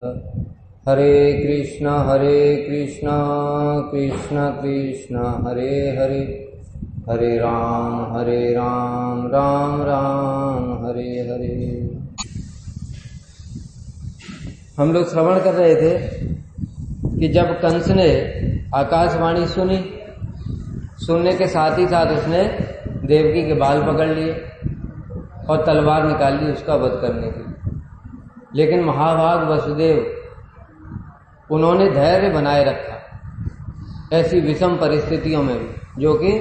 हरे कृष्णा कृष्ण कृष्ण हरे हरे, हरे राम राम राम हरे हरे। हम लोग श्रवण कर रहे थे कि जब कंस ने आकाशवाणी सुनी, सुनने के साथ ही साथ उसने देवकी के बाल पकड़ लिए और तलवार निकाल ली उसका वध करने के लिए। लेकिन महाभाग वसुदेव उन्होंने धैर्य बनाए रखा ऐसी विषम परिस्थितियों में भी, जो कि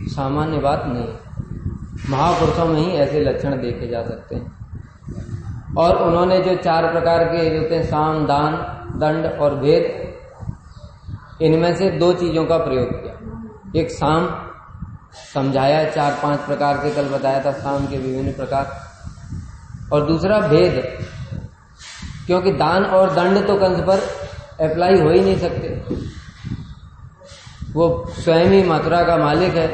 सामान्य बात नहीं है। महापुरुषों में ही ऐसे लक्षण देखे जा सकते हैं। और उन्होंने जो 4 प्रकार के जो होते हैं, साम, दान, दंड और भेद, इनमें से 2 चीजों का प्रयोग किया। एक साम समझाया, 4-5 प्रकार से कल बताया था साम के विभिन्न प्रकार, और दूसरा भेद, क्योंकि दान और दंड तो कंस पर अप्लाई हो ही नहीं सकते। वो स्वयं ही मथुरा का मालिक है,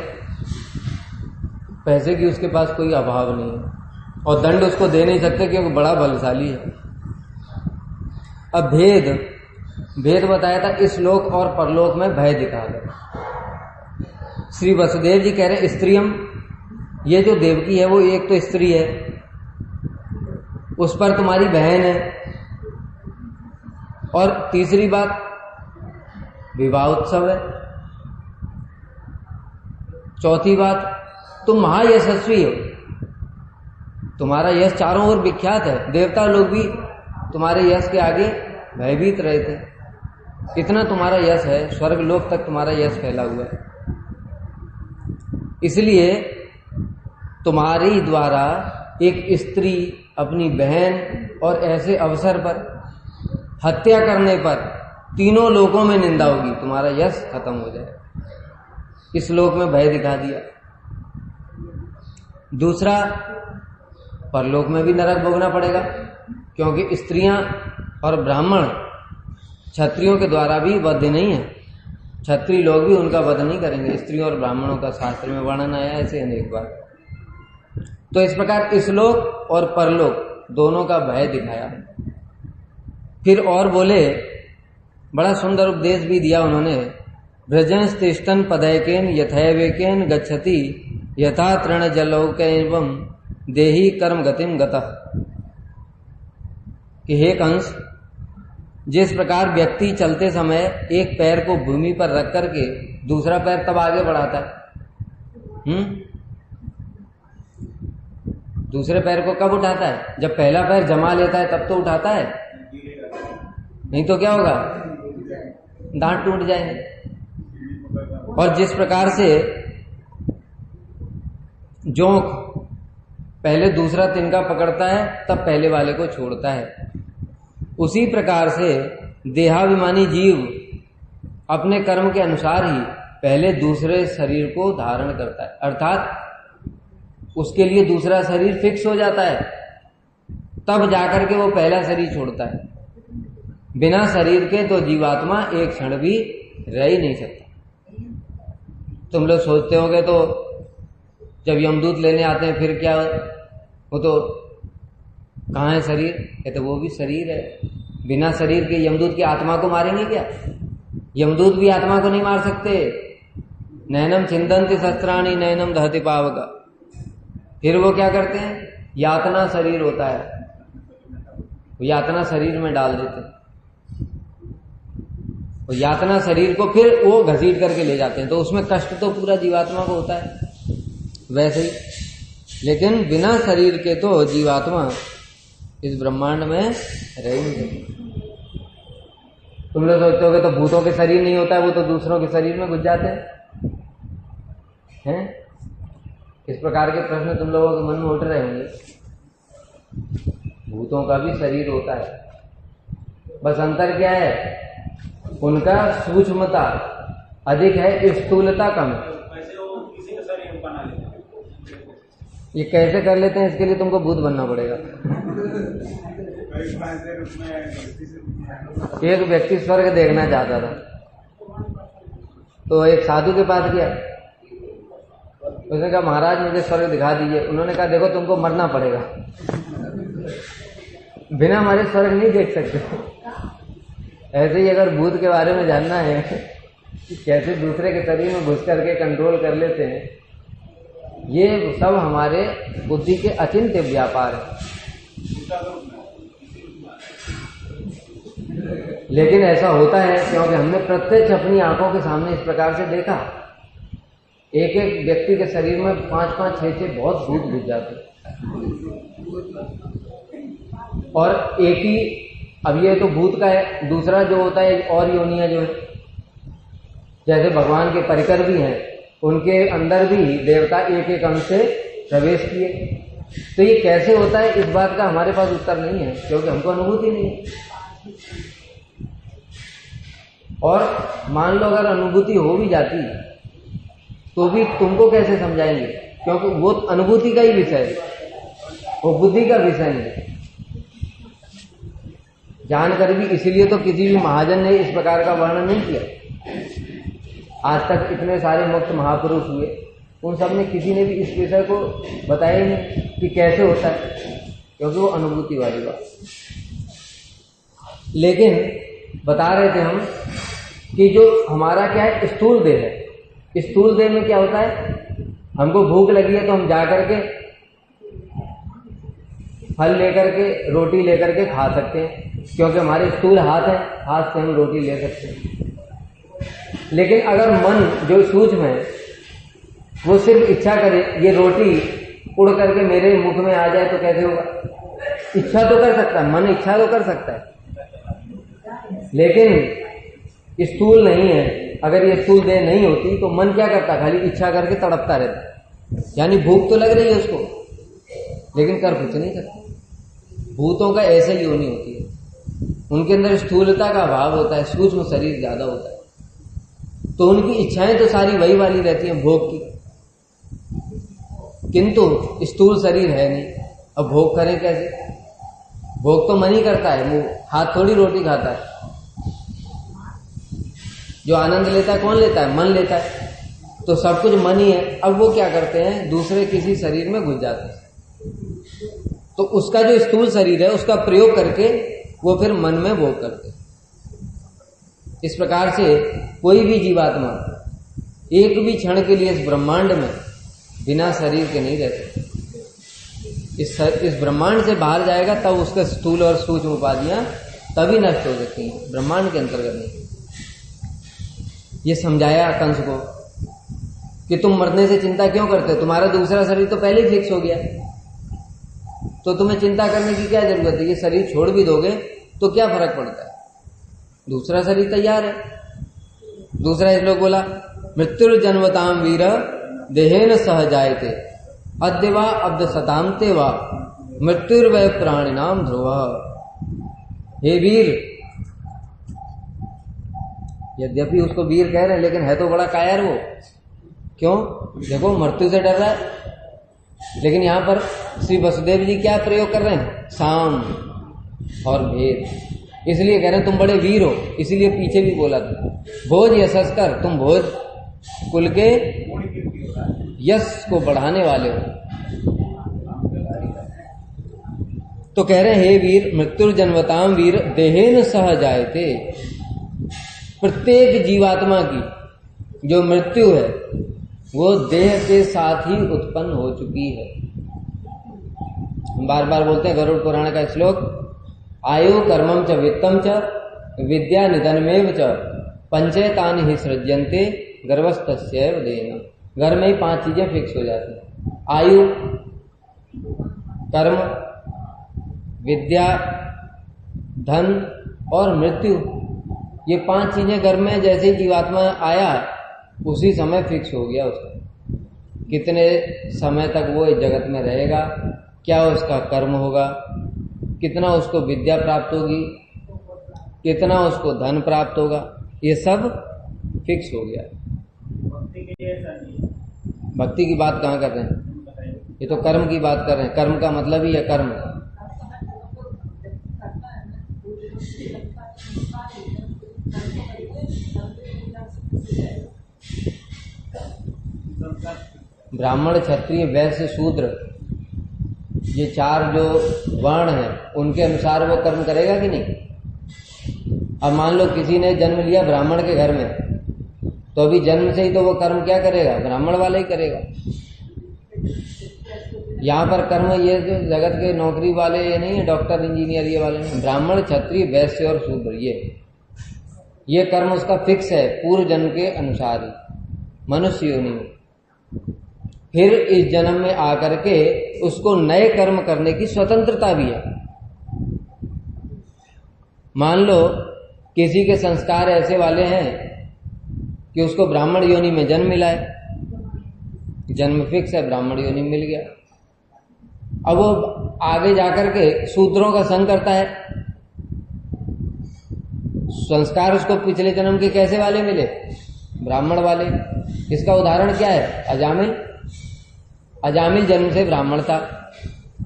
पैसे की उसके पास कोई अभाव नहीं है, और दंड उसको दे नहीं सकते क्योंकि बड़ा बलशाली है। अब भेद बताया था, इस लोक और परलोक में भय दिखा गया। श्री वसुदेव जी कह रहे स्त्रियम, ये जो देवकी है वो एक तो स्त्री है, उस पर तुम्हारी बहन है, और तीसरी बात विवाह उत्सव है, चौथी बात तुम महायशस्वी हो, तुम्हारा यश चारों ओर विख्यात है, देवता लोग भी तुम्हारे यश के आगे भयभीत रहे थे, इतना तुम्हारा यश है, स्वर्ग लोक तक तुम्हारा यश फैला हुआ है। इसलिए तुम्हारी द्वारा एक स्त्री अपनी बहन और ऐसे अवसर पर हत्या करने पर तीनों लोकों में निंदा होगी, तुम्हारा यश खत्म हो जाए। इस लोक में भय दिखा दिया। दूसरा, परलोक में भी नरक भोगना पड़ेगा, क्योंकि स्त्रियां और ब्राह्मण क्षत्रियों के द्वारा भी वध नहीं है, क्षत्रिय लोग भी उनका वध नहीं करेंगे। स्त्रियों और ब्राह्मणों का शास्त्र में वर्णन आया है ऐसे अनेक बार। तो इस प्रकार इस लोक और परलोक दोनों का भय दिखाया। फिर और बोले, बड़ा सुंदर उपदेश भी दिया उन्होंने, व्रजंस तिष्ठन् पदैकेन यथैवेकेन गच्छति यथा तृण जलौकैवं देहि कर्म गतिम गतः। कि हे कंस, जिस प्रकार व्यक्ति चलते समय एक पैर को भूमि पर रख करके दूसरा पैर तब आगे बढ़ाता है, दूसरे पैर को कब उठाता है? जब पहला पैर जमा लेता है तब तो उठाता है, नहीं तो क्या होगा? दांत टूट जाएंगे। और जिस प्रकार से जोंक पहले दूसरा तिनका पकड़ता है तब पहले वाले को छोड़ता है, उसी प्रकार से देहाभिमानी जीव अपने कर्म के अनुसार ही पहले दूसरे शरीर को धारण करता है, अर्थात उसके लिए दूसरा शरीर फिक्स हो जाता है, तब जाकर के वो पहला शरीर छोड़ता है। बिना शरीर के तो जीवात्मा एक क्षण भी रह ही नहीं सकता। तुम लोग सोचते होंगे तो जब यमदूत लेने आते हैं फिर क्या, वो तो कहाँ है शरीर? कहते वो भी शरीर है। बिना शरीर के यमदूत की आत्मा को मारेंगे क्या? यमदूत भी आत्मा को नहीं मार सकते। नैनम छिंदन्ति शस्त्राणि नैनम दहति पावका। फिर वो क्या करते हैं? यातना शरीर होता है, वो यातना शरीर में डाल देते हैं, वो यातना शरीर को फिर वो घसीट करके ले जाते हैं, तो उसमें कष्ट तो पूरा जीवात्मा को होता है वैसे ही। लेकिन बिना शरीर के तो जीवात्मा इस ब्रह्मांड में रह ही नहीं सकती। तुम लोग सोचते होगे तो भूतों के शरीर नहीं होता है, वो तो दूसरों के शरीर में घुस जाते हैं। इस प्रकार के प्रश्न तुम लोगों के मन में उठ रहे होंगे। भूतों का भी शरीर होता है, बस अंतर क्या है? उनका सूक्ष्मता अधिक है, स्थूलता कम है। ये कैसे कर लेते हैं? इसके लिए तुमको भूत बनना पड़ेगा। एक व्यक्ति स्वर्ग देखना चाहता था, तो एक साधु के पास गया, उसने कहा महाराज मुझे स्वर्ग दिखा दीजिए। उन्होंने कहा देखो तुमको मरना पड़ेगा। बिना हमारे स्वर्ग नहीं देख सकते। ऐसे ही अगर भूत के बारे में जानना है कि कैसे दूसरे के शरीर में घुस करके कंट्रोल कर लेते हैं, ये सब हमारे बुद्धि के अचिंत्य व्यापार है। लेकिन ऐसा होता है क्योंकि हमने प्रत्यक्ष अपनी आंखों के सामने इस प्रकार से देखा। एक एक व्यक्ति के शरीर में 5-5, 6-6 बहुत भूत घुस जाते, और एक ही, अब ये तो भूत का है, दूसरा जो होता है और योनियां जो है, जैसे भगवान के परिकर भी हैं, उनके अंदर भी देवता एक एक अंश से प्रवेश किए। तो ये कैसे होता है, इस बात का हमारे पास उत्तर नहीं है, क्योंकि हमको अनुभूति नहीं है। और मान लो अगर अनुभूति हो भी जाती तो भी तुमको कैसे समझाएंगे, क्योंकि वो अनुभूति का ही विषय है, वो बुद्धि का विषय नहीं। जानकर भी, इसीलिए तो किसी भी महाजन ने इस प्रकार का वर्णन नहीं किया। आज तक इतने सारे मुक्त महापुरुष हुए, उन सब ने किसी ने भी इस विषय को बताया ही नहीं कि कैसे होता है, क्योंकि वो अनुभूति वाली बात। लेकिन बता रहे थे हम कि जो हमारा क्या है, स्थूल देह है। स्थूल देह में क्या होता है, हमको भूख लगी है तो हम जा करके फल लेकर के, रोटी लेकर के खा सकते हैं, क्योंकि हमारे स्थूल हाथ है, हाथ से हम रोटी ले सकते हैं। लेकिन अगर मन जो सूक्ष्म है वो सिर्फ इच्छा करे ये रोटी उड़ करके मेरे मुख में आ जाए तो कैसे होगा? इच्छा तो कर सकता है, मन इच्छा तो कर सकता है, लेकिन स्थूल नहीं है। अगर ये स्थूल देह नहीं होती तो मन क्या करता, खाली इच्छा करके तड़पता रहता। यानी भूख तो लग रही है उसको, लेकिन कर कुछ नहीं सकता। भूतों का ऐसे ही योनि होती है, उनके अंदर स्थूलता का अभाव होता है, सूक्ष्म शरीर ज्यादा होता है, तो उनकी इच्छाएं तो सारी वही वाली रहती हैं भोग की, किंतु स्थूल शरीर है नहीं। अब भोग करें कैसे? भोग तो मन ही करता है, मुंह हाथ थोड़ी रोटी खाता है। जो आनंद लेता है कौन लेता है? मन लेता है। तो सब कुछ मन ही है। अब वो क्या करते हैं, दूसरे किसी शरीर में घुस जाते हैं, तो उसका जो स्थूल शरीर है उसका प्रयोग करके वो फिर मन में भोग करते हैं। इस प्रकार से कोई भी जीवात्मा एक भी क्षण के लिए इस ब्रह्मांड में बिना शरीर के नहीं रहते। इस ब्रह्मांड से बाहर जाएगा तब उसके स्थूल और सूक्ष्म उपाधियां तभी नष्ट हो सकती हैं, ब्रह्मांड के अंतर्गत नहीं। ये समझाया कंस को कि तुम मरने से चिंता क्यों करते हो, तुम्हारा दूसरा शरीर तो पहले ही फिक्स हो गया, तो तुम्हें चिंता करने की क्या जरूरत है? ये शरीर छोड़ भी दोगे तो क्या फर्क पड़ता है, दूसरा शरीर तैयार है। दूसरा श्लोक बोला, मृत्युर्जन्मताम वीर देहेन सह जायते अद्य वा अब्द शतांते वा मृत्युर्वय प्राणिनाम ध्रुव। हे वीर, यद्यपि उसको वीर कह रहे हैं लेकिन है तो बड़ा कायर वो। क्यों? देखो मृत्यु से डर रहा है, लेकिन यहां पर श्री वसुदेव जी क्या प्रयोग कर रहे हैं? साम और भेद। इसलिए कह रहे हैं तुम बड़े वीर हो, इसीलिए पीछे भी बोला था भोज यशस्कर, तुम भोज कुल के यश को बढ़ाने वाले हो। तो कह रहे हैं हे वीर, मृत्युर्जन्मताम वीर देहेन सह जायते। प्रत्येक जीवात्मा की जो मृत्यु है वो देह के साथ ही उत्पन्न हो चुकी है। हम बार बार बोलते हैं गरुड़ पुराण का श्लोक, आयु कर्मम च वित्तम च विद्या निधनमेव च पंचेतानि ही सृज्यन्ते गर्भस्थस्यैव देना। घर में ही 5 चीजें फिक्स हो जाती हैं, आयु, कर्म, विद्या, धन और मृत्यु। ये 5 चीजें घर में जैसे ही जीवात्मा आया उसी समय फिक्स हो गया उसका, कितने समय तक वो इस जगत में रहेगा, क्या उसका कर्म होगा, कितना उसको विद्या प्राप्त होगी, कितना उसको धन प्राप्त होगा, ये सब फिक्स हो गया। भक्ति की बात कहाँ कर रहे हैं, ये तो कर्म की बात कर रहे हैं। कर्म का मतलब ही है कर्म। ब्राह्मण, क्षत्रिय, वैश्य, शूद्र ये 4 जो वर्ण हैं उनके अनुसार वो कर्म करेगा कि नहीं। अब मान लो किसी ने जन्म लिया ब्राह्मण के घर में, तो अभी जन्म से ही तो वो कर्म क्या करेगा, ब्राह्मण वाला ही करेगा। यहाँ पर कर्म ये जो जगत के नौकरी वाले ये नहीं है, डॉक्टर इंजीनियर ये वाले नहीं, ब्राह्मण क्षत्रिय वैश्य और शूद्र, ये कर्म उसका फिक्स है पूर्व जन्म के अनुसार ही, मनुष्य योनि में। फिर इस जन्म में आकर के उसको नए कर्म करने की स्वतंत्रता भी है। मान लो किसी के संस्कार ऐसे वाले हैं कि उसको ब्राह्मण योनि में जन्म मिला है, जन्म फिक्स है, ब्राह्मण योनि में मिल गया। अब वो आगे जाकर के शूद्रों का संग करता है, संस्कार उसको पिछले जन्म के कैसे वाले मिले, ब्राह्मण वाले। इसका उदाहरण क्या है, अजामिल। अजामिल जन्म से ब्राह्मण था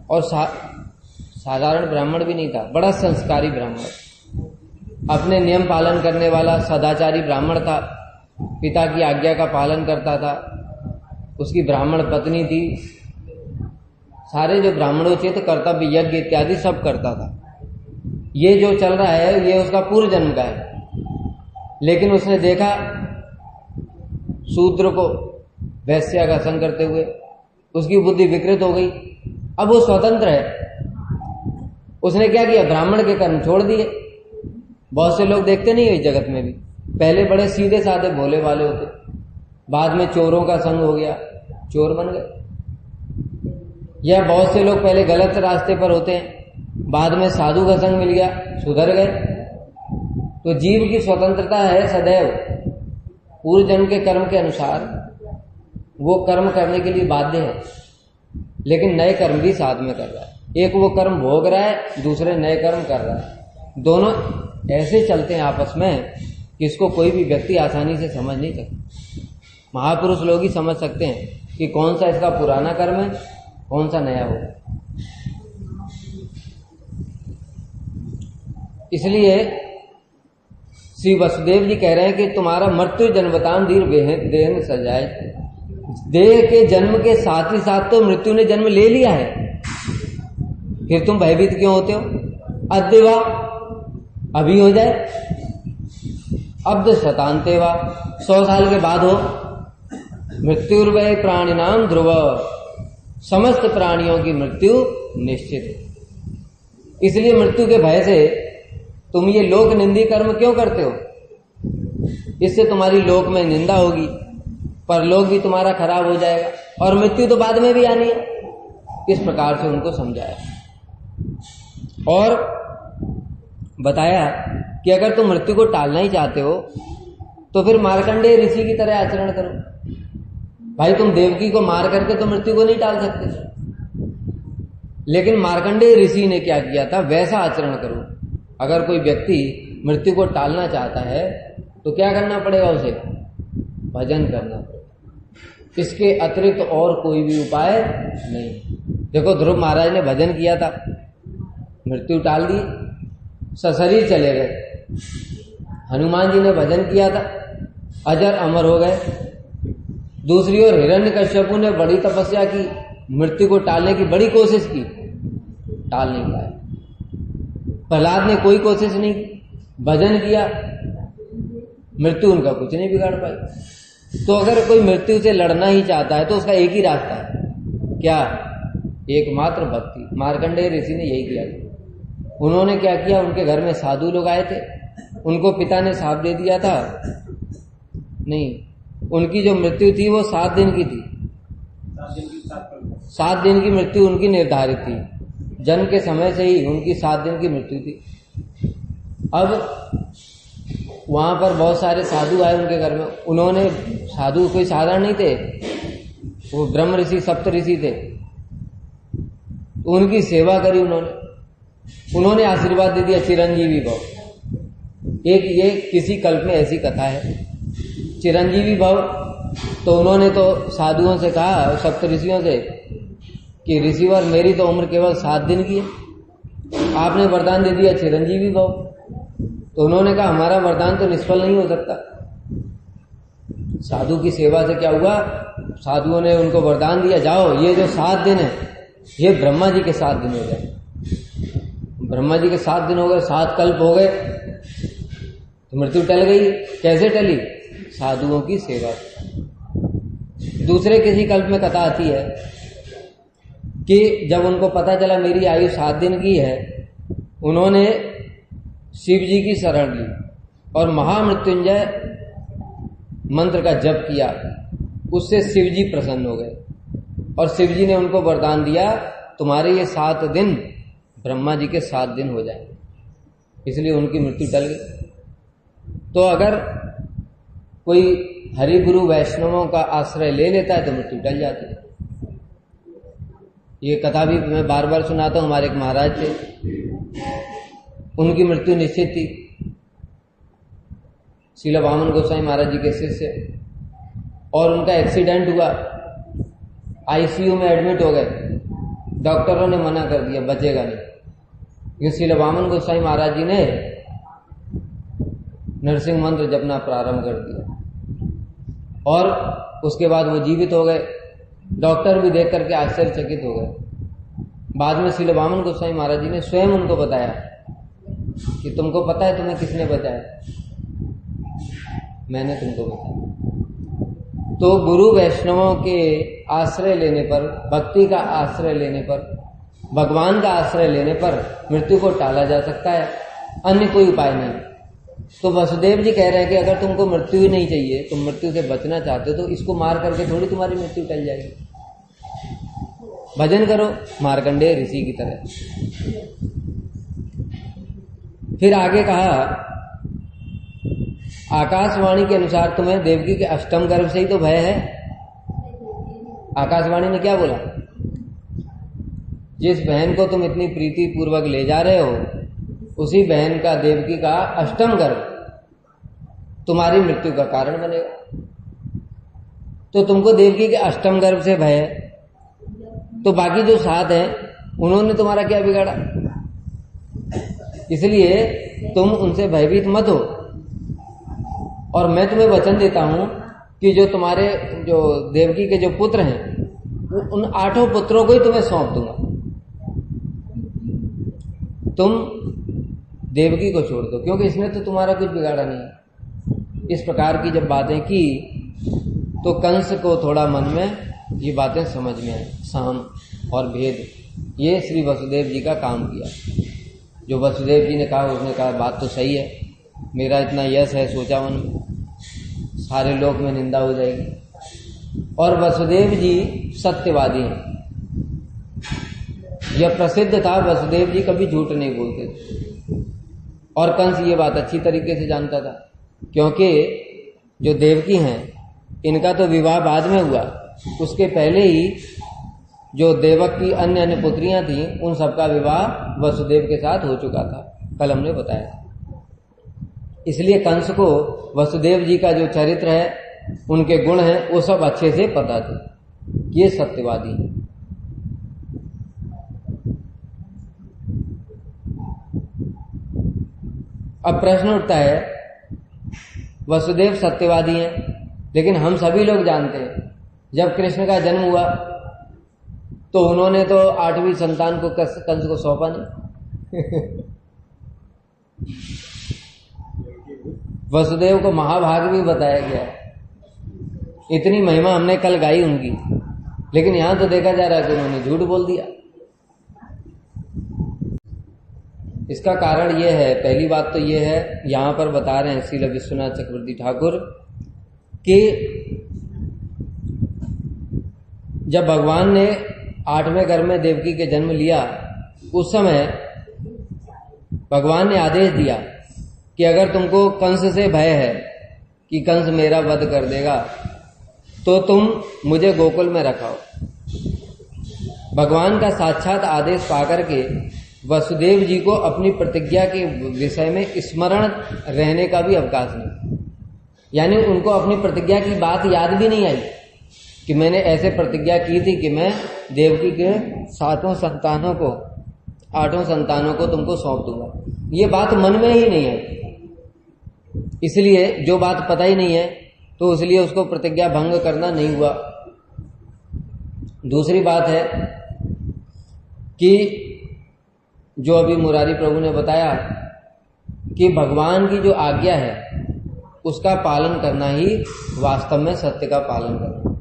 और साधारण ब्राह्मण भी नहीं था, बड़ा संस्कारी ब्राह्मण, अपने नियम पालन करने वाला सदाचारी ब्राह्मण था, पिता की आज्ञा का पालन करता था, उसकी ब्राह्मण पत्नी थी, सारे जो ब्राह्मणोचित कर्तव्य यज्ञ इत्यादि सब करता था। ये जो चल रहा है ये उसका पूर्व जन्म का है। लेकिन उसने देखा शूद्र को वैश्या का संग करते हुए, उसकी बुद्धि विकृत हो गई। अब वो स्वतंत्र है, उसने क्या किया, ब्राह्मण के कर्म छोड़ दिए। बहुत से लोग देखते नहीं है इस जगत में भी, पहले बड़े सीधे साधे भोले वाले होते, बाद में चोरों का संग हो गया, चोर बन गए। या बहुत से लोग पहले गलत रास्ते पर होते हैं, बाद में साधु का संग मिल गया, सुधर गए। तो जीव की स्वतंत्रता है सदैव, पूर्व जन्म के कर्म के अनुसार वो कर्म करने के लिए बाध्य है, लेकिन नए कर्म भी साथ में कर रहा है। एक वो कर्म भोग रहा है, दूसरे नए कर्म कर रहा है, दोनों ऐसे चलते हैं आपस में कि इसको कोई भी व्यक्ति आसानी से समझ नहीं सकता। महापुरुष लोग ही समझ सकते हैं कि कौन सा इसका पुराना कर्म है, कौन सा नया होगा। इसलिए श्री वसुदेव जी कह रहे हैं कि तुम्हारा मृत्यु जन्मताम दीर देह में सजाए। देह के जन्म के साथ ही साथ तो मृत्यु ने जन्म ले लिया है, फिर तुम भयभीत क्यों होते हो। अद्यवा अभी हो जाए, अब्द शतांतेवा 100 साल के बाद हो। मृत्युर्वै प्राणिनाम ध्रुव, समस्त प्राणियों की मृत्यु निश्चित है। इसलिए मृत्यु के भय से तुम ये लोक निंदी कर्म क्यों करते हो, इससे तुम्हारी लोक में निंदा होगी, परलोक भी तुम्हारा खराब हो जाएगा, और मृत्यु तो बाद में भी आनी है। इस प्रकार से उनको समझाया और बताया कि अगर तुम मृत्यु को टालना ही चाहते हो तो फिर मार्कंडेय ऋषि की तरह आचरण करो। भाई तुम देवकी को मार करके तो मृत्यु को नहीं टाल सकते, लेकिन मार्कंडेय ऋषि ने क्या किया था, वैसा आचरण करो। अगर कोई व्यक्ति मृत्यु को टालना चाहता है तो क्या करना पड़ेगा, उसे भजन करना पड़ेगा। इसके अतिरिक्त और कोई भी उपाय नहीं। देखो ध्रुव महाराज ने भजन किया था, मृत्यु टाल दी, सशरीर चले गए। हनुमान जी ने भजन किया था, अजर अमर हो गए। दूसरी ओर हिरण्यकश्यपु ने बड़ी तपस्या की, मृत्यु को टालने की बड़ी कोशिश की, टाल नहीं पाया। प्रहलाद ने कोई कोशिश नहीं की, भजन किया, मृत्यु उनका कुछ नहीं बिगाड़ पाई। तो अगर कोई मृत्यु से लड़ना ही चाहता है तो उसका एक ही रास्ता है, क्या, एकमात्र भक्ति। मार्कंडेय ऋषि ने यही किया था। उन्होंने क्या किया, उनके घर में साधु लोग आए थे, उनको पिता ने शाप दे दिया था, नहीं, उनकी जो मृत्यु थी वो 7 दिन की थी, 7 दिन की मृत्यु उनकी निर्धारित थी, जन्म के समय से ही उनकी 7 दिन की मृत्यु थी। अब वहां पर बहुत सारे साधु आए उनके घर में, उन्होंने, साधु कोई साधारण नहीं थे, वो ब्रह्म ऋषि सप्त ऋषि थे, उनकी सेवा करी उन्होंने आशीर्वाद दे दिया चिरंजीवी भव। एक ये किसी कल्प में ऐसी कथा है, चिरंजीवी भव। तो उन्होंने तो साधुओं से कहा, सप्त ऋषियों से, कि ऋषिवर मेरी तो उम्र केवल 7 दिन की है, आपने वरदान दे दिया चिरंजीवी भव। तो उन्होंने कहा हमारा वरदान तो निष्फल नहीं हो सकता। साधु की सेवा से क्या हुआ, साधुओं ने उनको वरदान दिया, जाओ ये जो 7 दिन है ये ब्रह्मा जी के 7 दिन हो गए। ब्रह्मा जी के 7 दिन हो गए, 7 कल्प हो गए, तो मृत्यु टल गई। कैसे टली? साधुओं की सेवा। दूसरे किसी कल्प में कथा आती है कि जब उनको पता चला मेरी आयु 7 दिन की है, उन्होंने शिव जी की शरण ली और महामृत्युंजय मंत्र का जप किया। उससे शिव जी प्रसन्न हो गए और शिव जी ने उनको वरदान दिया, तुम्हारे ये 7 दिन ब्रह्मा जी के 7 दिन हो जाए। इसलिए उनकी मृत्यु टल गई। तो अगर कोई हरि गुरु वैष्णवों का आश्रय ले लेता है तो मृत्यु टल जाती है। ये कथा भी मैं बार बार सुनाता हूं। हमारे एक महाराज थे, उनकी मृत्यु निश्चित थी। श्रील वामन गोसाई महाराज जी के शिष्य, और उनका एक्सीडेंट हुआ, आईसीयू में एडमिट हो गए। डॉक्टरों ने मना कर दिया, बचेगा नहीं। क्योंकि श्रील वामन गोसाई महाराज जी ने नरसिंह मंत्र जपना प्रारंभ कर दिया और उसके बाद वो जीवित हो गए। डॉक्टर भी देख करके आश्चर्यचकित हो गए। बाद में श्रील वामन गोसाई महाराज जी ने स्वयं उनको बताया कि तुमको पता है तुम्हें किसने बचाया? मैंने तुमको बताया। तो गुरु वैष्णवों के आश्रय लेने पर, भक्ति का आश्रय लेने पर, भगवान का आश्रय लेने पर मृत्यु को टाला जा सकता है, अन्य कोई उपाय नहीं। तो वसुदेव जी कह रहे हैं कि अगर तुमको मृत्यु ही नहीं चाहिए, तुम मृत्यु से बचना चाहते हो, तो इसको मार करके थोड़ी तुम्हारी मृत्यु टल जाएगी। भजन करो मार्कंडेय ऋषि की तरह। फिर आगे कहा, आकाशवाणी के अनुसार तुम्हें देवकी के अष्टम गर्भ से ही तो भय है। आकाशवाणी ने क्या बोला? जिस बहन को तुम इतनी प्रीति पूर्वक ले जा रहे हो, उसी बहन का देवकी का अष्टम गर्भ तुम्हारी मृत्यु का कारण बनेगा। तो तुमको देवकी के अष्टम गर्भ से भय है, तो बाकी जो 7 हैं उन्होंने तुम्हारा क्या बिगाड़ा? इसलिए तुम उनसे भयभीत मत हो। और मैं तुम्हें वचन देता हूं कि जो तुम्हारे जो देवकी के जो पुत्र हैं, उन 8 पुत्रों को ही तुम्हें सौंप दूंगा। तुम देवकी को छोड़ दो, क्योंकि इसने तो तुम्हारा कुछ बिगाड़ा नहीं। इस प्रकार की जब बातें की तो कंस को थोड़ा मन में ये बातें समझ में आई, साम और भेद। ये श्री वसुदेव जी का काम किया। जो वसुदेव जी ने कहा, उसने कहा बात तो सही है, मेरा इतना यश है, सोचा मन में सारे लोक में निंदा हो जाएगी। और वसुदेव जी सत्यवादी हैं। यह प्रसिद्ध था, वसुदेव जी कभी झूठ नहीं बोलते थे। और कंस ये बात अच्छी तरीके से जानता था, क्योंकि जो देवकी हैं इनका तो विवाह बाद में हुआ, उसके पहले ही जो देवक की अन्य अन्य पुत्रियां थीं, उन सबका विवाह वसुदेव के साथ हो चुका था। कल हमने बताया था। इसलिए कंस को वसुदेव जी का जो चरित्र है, उनके गुण हैं, वो सब अच्छे से पता थे। ये सत्यवादी हैं। अब प्रश्न उठता है, वसुदेव सत्यवादी हैं, लेकिन हम सभी लोग जानते हैं जब कृष्ण का जन्म हुआ तो उन्होंने तो 8वीं संतान को कंस को सौंपा नहीं। वसुदेव को महाभाग भी बताया गया है। इतनी महिमा हमने कल गाई उनकी, लेकिन यहां तो देखा जा रहा है कि उन्होंने झूठ बोल दिया। इसका कारण यह है, पहली बात तो यह है, यहां पर बता रहे हैं श्रील विश्वनाथ चक्रवर्ती ठाकुर कि जब भगवान ने 8वें गर्भ में देवकी के जन्म लिया, उस समय भगवान ने आदेश दिया कि अगर तुमको कंस से भय है कि कंस मेरा वध कर देगा, तो तुम मुझे गोकुल में रखाओ। भगवान का साक्षात आदेश पाकर के वसुदेव जी को अपनी प्रतिज्ञा के विषय में स्मरण रहने का भी अवकाश नहीं। यानी उनको अपनी प्रतिज्ञा की बात याद भी नहीं आई कि मैंने ऐसे प्रतिज्ञा की थी कि मैं देवकी के 7 संतानों को, 8 संतानों को तुमको सौंप दूंगा। ये बात मन में ही नहीं आई। इसलिए जो बात पता ही नहीं है, तो इसलिए उसको प्रतिज्ञा भंग करना नहीं हुआ। दूसरी बात है कि जो अभी मुरारी प्रभु ने बताया कि भगवान की जो आज्ञा है उसका पालन करना ही वास्तव में सत्य का पालन करना।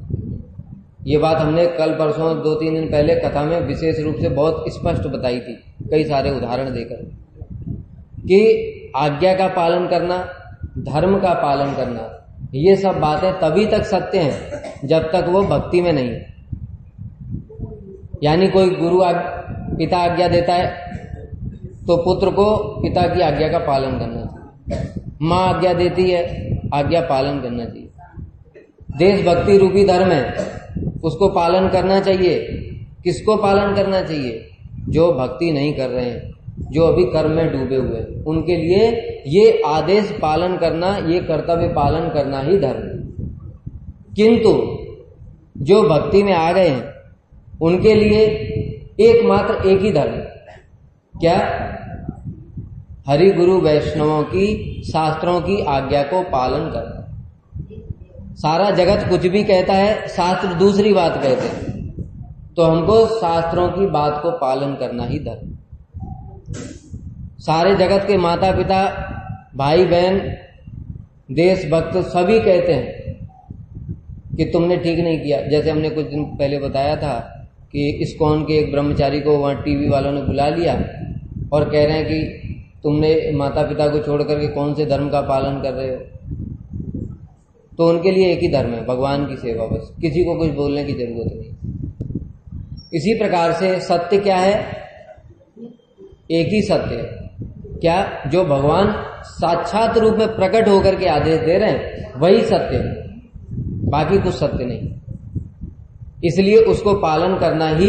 ये बात हमने कल परसों 2-3 दिन पहले कथा में विशेष रूप से बहुत स्पष्ट बताई थी, कई सारे उदाहरण देकर, कि आज्ञा का पालन करना, धर्म का पालन करना, ये सब बातें तभी तक सत्य हैं जब तक वो भक्ति में नहीं है। यानी कोई गुरु पिता आज्ञा देता है तो पुत्र को पिता की आज्ञा का पालन करना चाहिए, माँ आज्ञा देती है, आज्ञा पालन करना चाहिए। देशभक्ति रूपी धर्म है, उसको पालन करना चाहिए। किसको पालन करना चाहिए? जो भक्ति नहीं कर रहे हैं, जो अभी कर्म में डूबे हुए हैं, उनके लिए ये आदेश पालन करना, ये कर्तव्य पालन करना ही धर्म है। किंतु जो भक्ति में आ गए हैं उनके लिए एकमात्र एक ही धर्म, क्या? हरि गुरु वैष्णवों की, शास्त्रों की आज्ञा को पालन करना। सारा जगत कुछ भी कहता है, शास्त्र दूसरी बात कहते हैं, तो हमको शास्त्रों की बात को पालन करना ही धर्म। सारे जगत के माता पिता, भाई बहन, देशभक्त सभी कहते हैं कि तुमने ठीक नहीं किया। जैसे हमने कुछ दिन पहले बताया था कि इस्कॉन के एक ब्रह्मचारी को वहां टीवी वालों ने बुला लिया और कह रहे हैं कि तुमने माता पिता को छोड़ करके कौन से धर्म का पालन कर रहे हो। तो उनके लिए एक ही धर्म है, भगवान की सेवा, बस, किसी को कुछ बोलने की जरूरत नहीं। इसी प्रकार से सत्य क्या है? एक ही सत्य है। क्या? जो भगवान साक्षात रूप में प्रकट होकर के आदेश दे रहे हैं वही सत्य है, बाकी कुछ सत्य नहीं। इसलिए उसको पालन करना ही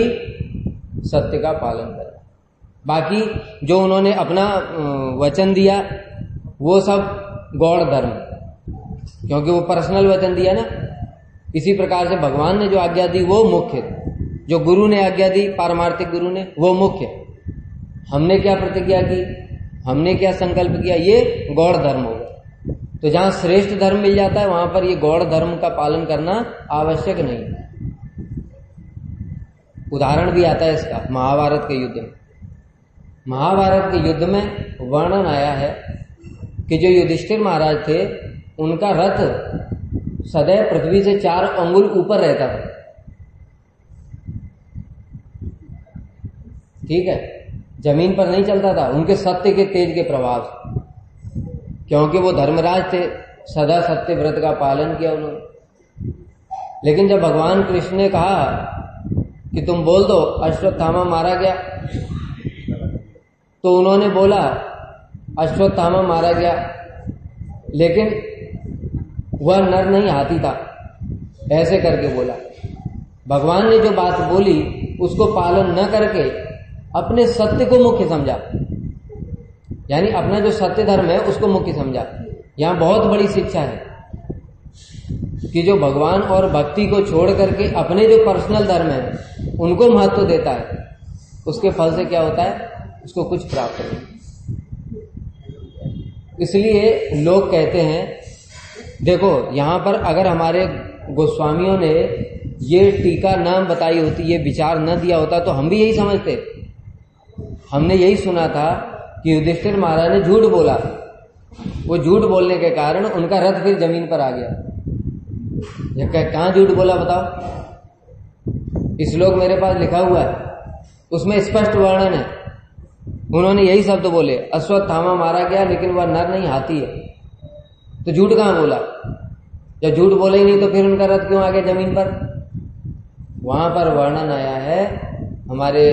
सत्य का पालन करना। बाकी जो उन्होंने अपना वचन दिया वो सब गौड़ धर्म, क्योंकि वो पर्सनल वचन दिया ना। इसी प्रकार से भगवान ने जो आज्ञा दी वो मुख्य, जो गुरु ने आज्ञा दी, पारमार्थिक गुरु ने, वो मुख्य। हमने क्या प्रतिज्ञा की, हमने क्या संकल्प किया, ये गौड़ धर्म होगा। तो जहां श्रेष्ठ धर्म मिल जाता है वहां पर ये गौड़ धर्म का पालन करना आवश्यक नहीं। उदाहरण भी आता है इसका महाभारत के युद्ध में। महाभारत के युद्ध में वर्णन आया है कि जो युधिष्ठिर महाराज थे उनका रथ सदैव पृथ्वी से 4 अंगुल ऊपर रहता था। ठीक है, जमीन पर नहीं चलता था, उनके सत्य के तेज के प्रभाव से, क्योंकि वो धर्मराज थे, सदा सत्य व्रत का पालन किया उन्होंने। लेकिन जब भगवान कृष्ण ने कहा कि तुम बोल दो अश्वत्थामा मारा गया, तो उन्होंने बोला अश्वत्थामा मारा गया, लेकिन वह नर नहीं हाथी था, ऐसे करके बोला। भगवान ने जो बात बोली उसको पालन न करके अपने सत्य को मुख्य समझा, यानी अपना जो सत्य धर्म है उसको मुख्य समझा। यहां बहुत बड़ी शिक्षा है कि जो भगवान और भक्ति को छोड़ करके अपने जो पर्सनल धर्म है उनको महत्व देता है, उसके फल से क्या होता है? उसको कुछ प्राप्त नहीं। इसलिए लोग कहते हैं, देखो यहां पर अगर हमारे गोस्वामियों ने ये टीका न बताई होती, ये विचार न दिया होता, तो हम भी यही समझते। हमने यही सुना था कि युधिष्ठिर महाराज ने झूठ बोला, वो झूठ बोलने के कारण उनका रथ फिर जमीन पर आ गया। ये कहां झूठ बोला बताओ? इस श्लोक मेरे पास लिखा हुआ है, उसमें स्पष्ट वर्णन है। उन्होंने यही शब्द बोले, अश्वत्थामा मारा गया लेकिन वह नर नहीं हाथी है। तो झूठ कहां बोला? जब झूठ बोले ही नहीं तो फिर उनका रथ क्यों आ गया जमीन पर? वहां पर वर्णन आया है, हमारे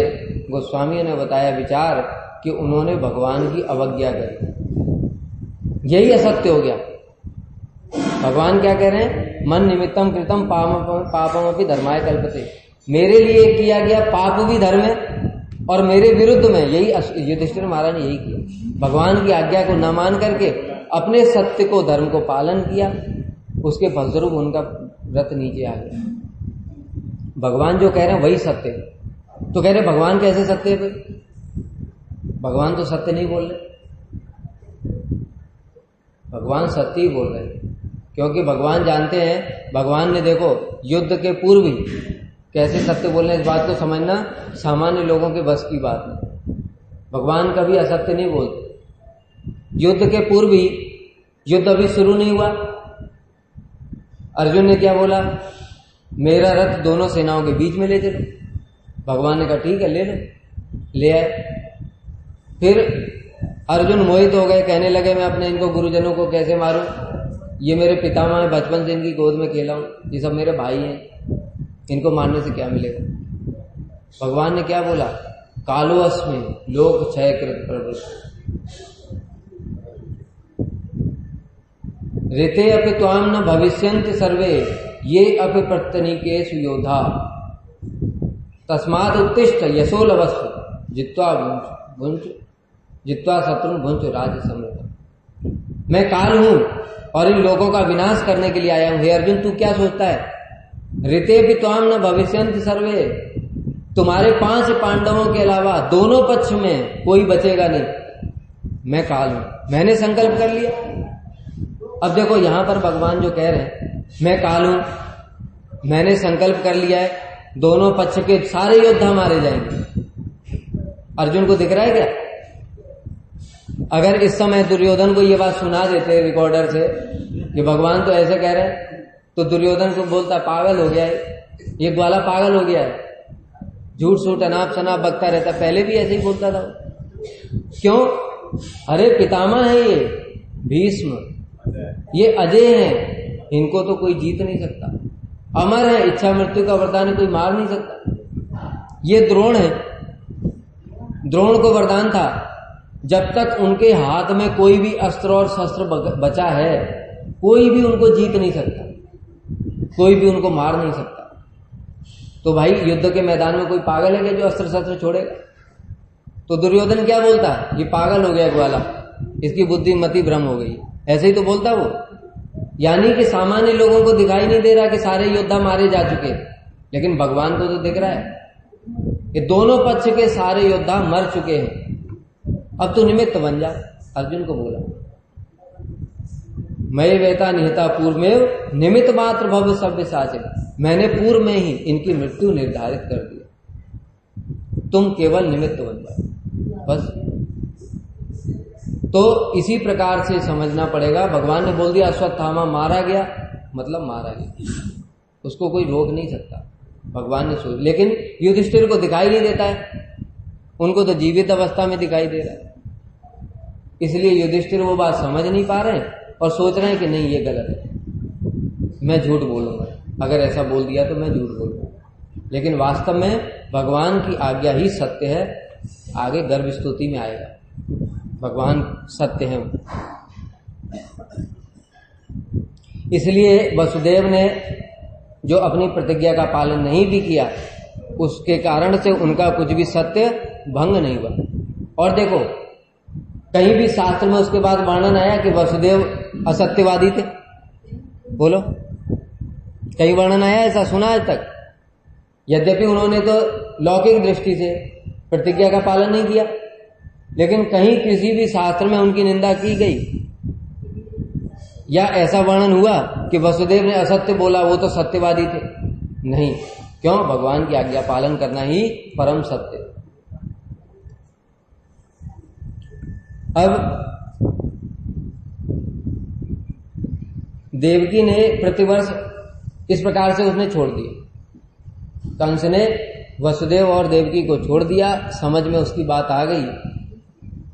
गोस्वामियों ने बताया विचार कि उन्होंने भगवान की अवज्ञा करी, यही असत्य हो गया। भगवान क्या कह रहे हैं? मन निमित्तम कृतम पापम अपि धर्माय कल्पते। मेरे लिए किया गया पाप भी धर्म है और मेरे विरुद्ध में, यही युधिष्ठिर महाराज ने यही किया। भगवान की आज्ञा को न मान करके अपने सत्य को, धर्म को पालन किया, उसके फलस्वरूप उनका व्रत नीचे आ गया। भगवान जो कह रहे हैं वही सत्य है। तो कह रहे भगवान कैसे सत्य है? भगवान तो सत्य नहीं बोल रहे, भगवान सत्य ही बोल रहे हैं। क्योंकि भगवान जानते हैं, भगवान ने देखो युद्ध के पूर्व ही कैसे सत्य बोलना, इस बात को समझना सामान्य लोगों के बस की बात नहीं। भगवान कभी असत्य नहीं बोलते। युद्ध के पूर्व ही, युद्ध अभी शुरू नहीं हुआ, अर्जुन ने क्या बोला, मेरा रथ दोनों सेनाओं के बीच में ले चलो। भगवान ने कहा ठीक है ले लो, ले आए। फिर अर्जुन मोहित हो गए, कहने लगे मैं अपने इनको गुरुजनों को कैसे मारूं, ये मेरे पितामह हैं, बचपन से इनकी गोद में खेला हूं, ये सब मेरे भाई हैं, इनको मारने से क्या मिलेगा। भगवान ने क्या बोला, कालो अस्मि लोक क्षयकृत प्रवृत्ति ऋते अपि त्वाम न भविष्यन्ति सर्वे ये अपि प्रत्यनीकेषु योधा तस्मात् उत्तिष्ठ यशो लभस्व जित्वा शत्रुन भुंच राज्य समृद्ध। मैं काल हूं और इन लोगों का विनाश करने के लिए आया हूं। हे अर्जुन, तू क्या सोचता है, ऋते भी त्वाम न भविष्यन्ति सर्वे, तुम्हारे 5 पांडवों के अलावा दोनों पक्ष में कोई बचेगा नहीं। मैं काल हूं, मैंने संकल्प कर लिया। अब देखो यहां पर भगवान जो कह रहे हैं, मैं काल हूं, मैंने संकल्प कर लिया है, दोनों पक्ष के सारे योद्धा मारे जाएंगे। अर्जुन को दिख रहा है क्या? अगर इस समय दुर्योधन को ये बात सुना देते रिकॉर्डर से कि भगवान तो ऐसे कह रहे हैं, तो दुर्योधन को बोलता पागल हो गया है, ये ग्वाला पागल हो गया है, झूठ सूट अनाप शनाप बकता रहता। पहले भी ऐसे ही बोलता था। क्यों? अरे पितामह है ये भीष्म, ये अजय हैं, इनको तो कोई जीत नहीं सकता, अमर है, इच्छा मृत्यु का वरदान है, कोई मार नहीं सकता। ये द्रोण है, द्रोण को वरदान था जब तक उनके हाथ में कोई भी अस्त्र और शस्त्र बचा है, कोई भी उनको जीत नहीं सकता, कोई भी उनको मार नहीं सकता। तो भाई युद्ध के मैदान में कोई पागल है जो अस्त्र शस्त्र छोड़ेगा? तो दुर्योधन क्या बोलता, ये पागल हो गया ग्वाला, इसकी बुद्धि मति भ्रम हो गई, ऐसे ही तो बोलता वो। यानी कि सामान्य लोगों को दिखाई नहीं दे रहा कि सारे योद्धा मारे जा चुके, लेकिन भगवान को तो दिख रहा है कि दोनों पक्ष के सारे योद्धा मर चुके हैं। अब तो निमित्त बन जा। अर्जुन को बोला, मैं वेता निहता पूर्व में निमित्त मात्र भव सभ्य साचे, मैंने पूर्व में ही इनकी मृत्यु निर्धारित कर दिया, तुम केवल निमित्त बन जाओ बस। तो इसी प्रकार से समझना पड़ेगा। भगवान ने बोल दिया अश्वत्थामा मारा गया, मतलब मारा गया, उसको कोई रोक नहीं सकता। भगवान ने सोच, लेकिन युधिष्ठिर को दिखाई नहीं देता है, उनको तो जीवित अवस्था में दिखाई दे रहा है, इसलिए युधिष्ठिर वो बात समझ नहीं पा रहे हैं और सोच रहे हैं कि नहीं ये गलत है, मैं झूठ बोलूंगा, अगर ऐसा बोल दिया तो मैं झूठ बोलूंगा। लेकिन वास्तव में भगवान की आज्ञा ही सत्य है। आगे गर्भ स्तुति में आएगा, भगवान सत्य है। इसलिए वसुदेव ने जो अपनी प्रतिज्ञा का पालन नहीं भी किया, उसके कारण से उनका कुछ भी सत्य भंग नहीं हुआ। और देखो कहीं भी शास्त्र में उसके बाद वर्णन आया कि वसुदेव असत्यवादी थे? बोलो, कहीं वर्णन आया ऐसा? सुना आज तक? यद्यपि उन्होंने तो लौकिक दृष्टि से प्रतिज्ञा का पालन नहीं किया, लेकिन कहीं किसी भी शास्त्र में उनकी निंदा की गई या ऐसा वर्णन हुआ कि वसुदेव ने असत्य बोला, वो तो सत्यवादी थे? नहीं। क्यों? भगवान की आज्ञा पालन करना ही परम सत्य। अब देवकी ने प्रतिवर्ष इस प्रकार से उसने छोड़ दिया, कंस ने वसुदेव और देवकी को छोड़ दिया। समझ में उसकी बात आ गई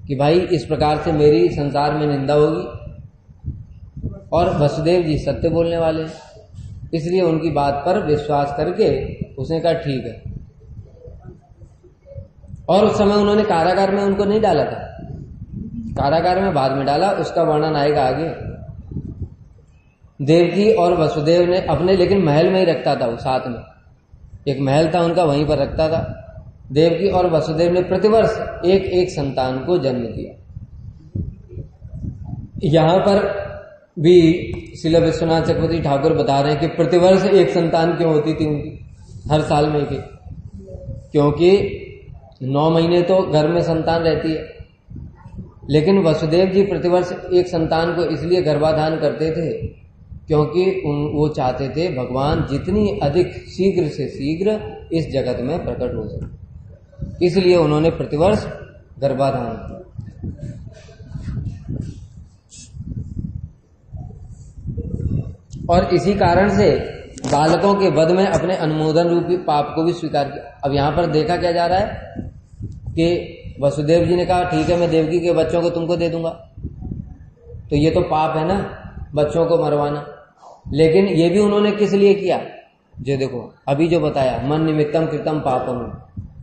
कि भाई इस प्रकार से मेरी संसार में निंदा होगी, और वसुदेव जी सत्य बोलने वाले हैं, इसलिए उनकी बात पर विश्वास करके उसने कहा ठीक है। और उस समय उन्होंने कारागार में उनको नहीं डाला था, कारागार में बाद में डाला, उसका वर्णन आएगा आगे। देवकी और वसुदेव ने अपने, लेकिन महल में ही रखता था वो, साथ में एक महल था उनका, वहीं पर रखता था। देवकी और वसुदेव ने प्रतिवर्ष एक एक संतान को जन्म दिया। यहां पर भी श्रील विश्वनाथ चक्रवर्ती ठाकुर बता रहे हैं कि प्रतिवर्ष एक संतान क्यों होती थी उनकी, हर साल में एक, क्योंकि 9 महीने तो घर में संतान रहती है। लेकिन वसुदेव जी प्रतिवर्ष एक संतान को इसलिए गर्भाधान करते थे क्योंकि वो चाहते थे भगवान जितनी अधिक शीघ्र से शीघ्र इस जगत में प्रकट हो सके, इसलिए उन्होंने प्रतिवर्ष गर्भाधान किया। और इसी कारण से बालकों के वध में अपने अनुमोदन रूपी पाप को भी स्वीकार किया। अब यहां पर देखा क्या जा रहा है कि वसुदेव जी ने कहा ठीक है मैं देवकी के बच्चों को तुमको दे दूंगा, तो ये तो पाप है ना बच्चों को मरवाना। लेकिन ये भी उन्होंने किस लिए किया, जो देखो अभी जो बताया, मन निमित्तम कृतम पापम,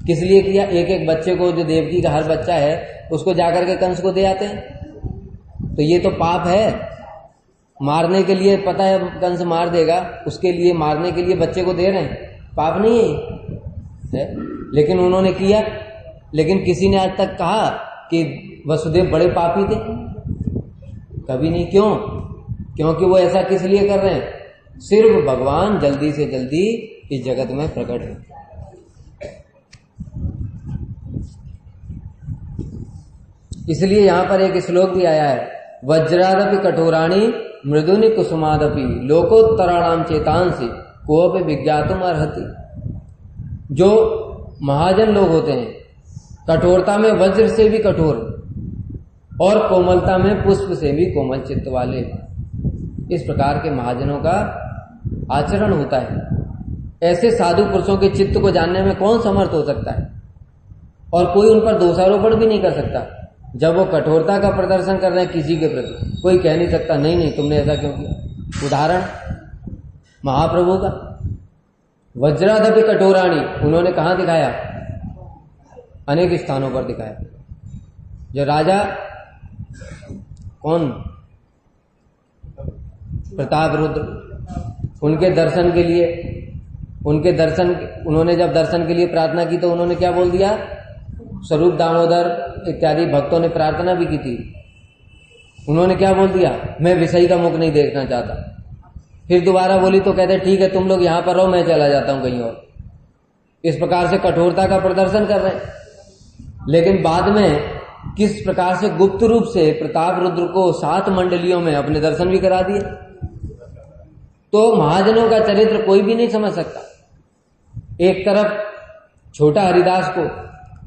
किस लिए किया। एक एक बच्चे को, जो देवकी का हर बच्चा है उसको जाकर के कंस को दे आते हैं, तो ये तो पाप है। मारने के लिए, पता है कंस मार देगा, उसके लिए मारने के लिए बच्चे को दे रहे हैं, पाप नहीं है। लेकिन उन्होंने किया। लेकिन किसी ने आज तक कहा कि वसुदेव बड़े पापी थे? कभी नहीं। क्यों? क्योंकि वो ऐसा किस लिए कर रहे हैं, सिर्फ भगवान जल्दी से जल्दी इस जगत में प्रकट है। इसलिए यहां पर एक श्लोक भी आया है, वज्रादपि कठोराणी मृदुनि कुसुमादपि लोकोत्तराणाम चेतांसी कोपि विज्ञातुम अर्हति। जो महाजन लोग होते हैं, कठोरता में वज्र से भी कठोर और कोमलता में पुष्प से भी कोमल चित्त वाले, इस प्रकार के महाजनों का आचरण होता है। ऐसे साधु पुरुषों के चित्त को जानने में कौन समर्थ हो सकता है, और कोई उन पर दोषारोपण भी नहीं कर सकता। जब वो कठोरता का प्रदर्शन कर रहे हैं किसी के प्रति, कोई कह नहीं सकता नहीं नहीं तुमने ऐसा क्यों किया। उदाहरण महाप्रभु का, वज्रादपि कठोराणी, उन्होंने कहां दिखाया, अनेक स्थानों पर दिखाया। जो राजा कौन, प्रताप रुद्र, उनके दर्शन के लिए, उन्होंने जब दर्शन के लिए प्रार्थना की तो उन्होंने क्या बोल दिया, स्वरूप दामोदर इत्यादि भक्तों ने प्रार्थना भी की थी, उन्होंने क्या बोल दिया, मैं विषयी का मुख नहीं देखना चाहता। फिर दोबारा बोली तो कहते ठीक है तुम लोग यहां पर रहो, मैं चला जाता हूं कहीं और। इस प्रकार से कठोरता का प्रदर्शन कर रहे हैं। लेकिन बाद में किस प्रकार से गुप्त रूप से प्रताप रुद्र को 7 मंडलियों में अपने दर्शन भी करा दिए। तो महाजनों का चरित्र कोई भी नहीं समझ सकता। एक तरफ छोटा हरिदास को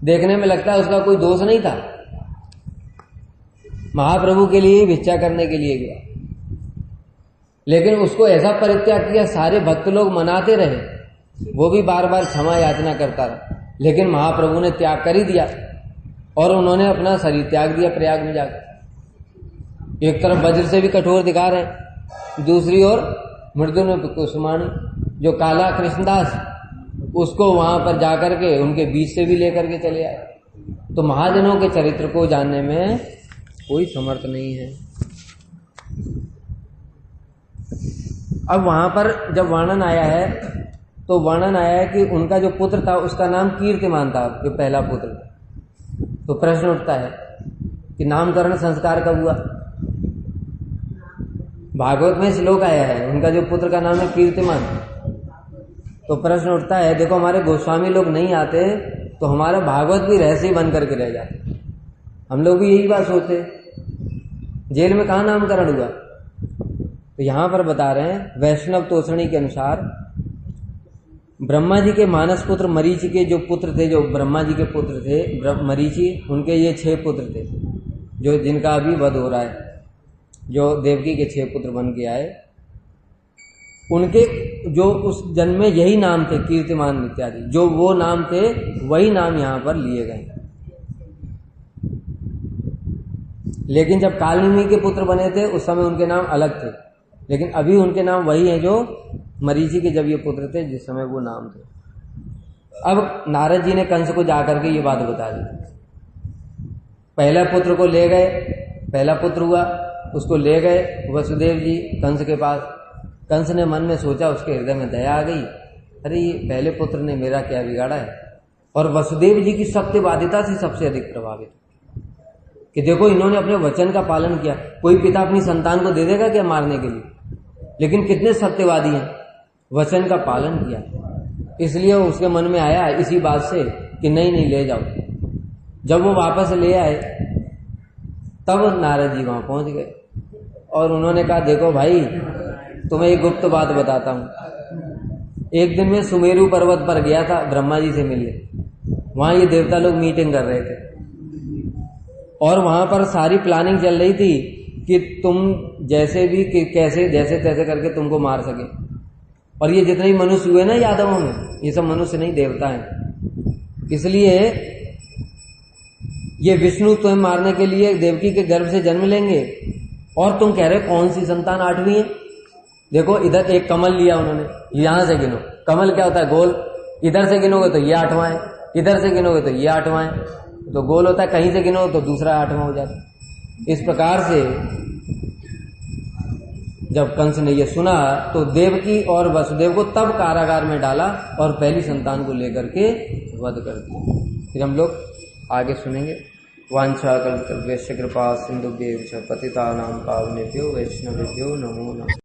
देखने में लगता है उसका कोई दोष नहीं था, महाप्रभु के लिए भिक्षा करने के लिए गया, लेकिन उसको ऐसा परित्याग किया, सारे भक्त लोग मनाते रहे, वो भी बार बार क्षमा याचना करता रहा, लेकिन महाप्रभु ने त्याग कर ही दिया और उन्होंने अपना शरीर त्याग दिया प्रयाग में जाकर। एक तरफ वज्र से भी कठोर दिखा रहे हैं, दूसरी ओर मृदुन कुसुमानी, जो काला कृष्णदास, उसको वहां पर जाकर के उनके बीच से भी लेकर के चले आए। तो महाजनों के चरित्र को जानने में कोई समर्थ नहीं है। अब वहां पर जब वर्णन आया है तो वर्णन आया है कि उनका जो पुत्र था उसका नाम कीर्तिमान था, जो पहला पुत्र था। तो प्रश्न उठता है कि नामकरण संस्कार कब हुआ। भागवत में श्लोक आया है उनका जो पुत्र का नाम है कीर्तिमान। तो प्रश्न उठता है, देखो हमारे गोस्वामी लोग नहीं आते तो हमारा भागवत भी रहस्य बन करके रह जाते। हम लोग भी यही बात सोचते, जेल में कहाँ नामकरण हुआ। तो यहां पर बता रहे हैं वैष्णव तोषणी के अनुसार ब्रह्मा जी के मानस पुत्र मरीचि के जो पुत्र थे, जो ब्रह्मा जी के पुत्र थे मरीचि, उनके ये 6 पुत्र थे, जो जिनका अभी वध हो रहा है, जो देवकी के 6 पुत्र बन के आए, उनके जो उस जन्म में यही नाम थे कीर्तिमान इत्यादि, जो वो नाम थे वही नाम यहां पर लिए गए। लेकिन जब कालनेमी के पुत्र बने थे उस समय उनके नाम अलग थे, लेकिन अभी उनके नाम वही हैं जो मरीचि के जब ये पुत्र थे जिस समय वो नाम थे। अब नारद जी ने कंस को जाकर के ये बात बता दी। पहला पुत्र को ले गए, पहला पुत्र हुआ, उसको ले गए वसुदेव जी कंस के पास। कंस ने मन में सोचा, उसके हृदय में दया आ गई, अरे ये पहले पुत्र ने मेरा क्या बिगाड़ा है। और वसुदेव जी की सत्यवादिता से सबसे अधिक प्रभावित कि देखो इन्होंने अपने वचन का पालन किया। कोई पिता अपनी संतान को दे देगा क्या मारने के लिए, लेकिन कितने सत्यवादी हैं, वचन का पालन किया। इसलिए उसके मन में आया इसी बात से कि नहीं नहीं ले जाओ। जब वो वापस ले आए तब नारद जी वहां पहुंच गए और उन्होंने कहा देखो भाई तुम्हें एक गुप्त बात बताता हूं। एक दिन मैं सुमेरु पर्वत पर गया था ब्रह्मा जी से मिलने। वहां ये देवता लोग मीटिंग कर रहे थे और वहां पर सारी प्लानिंग चल रही थी कि तुम जैसे भी कैसे जैसे तैसे करके तुमको मार सके। और ये जितने मनुष्य हुए ना यादवों में, ये सब मनुष्य नहीं देवता हैं। इसलिए ये विष्णु तुम्हें मारने के लिए देवकी के गर्भ से जन्म लेंगे और तुम कह रहे हो कौन सी संतान 8वीं है। देखो इधर एक कमल लिया उन्होंने, यहां से गिनो। कमल क्या होता है? गोल। इधर से गिनोगे तो ये 8वां है, इधर से गिनोगे तो ये 8वां है। तो गोल होता है, कहीं से गिनोगे तो दूसरा 8वां हो जाता है। इस प्रकार से जब कंस ने यह सुना तो देवकी और वसुदेव को तब कारागार में डाला और पहली संतान को लेकर के वध कर दिया। फिर हम लोग आगे सुनेंगे। वांछा कल्पतरुभ्यश्च कृपा सिंधुभ्यैव च पतितानां पावनेभ्यो वैष्णवेभ्यो नमो नमः।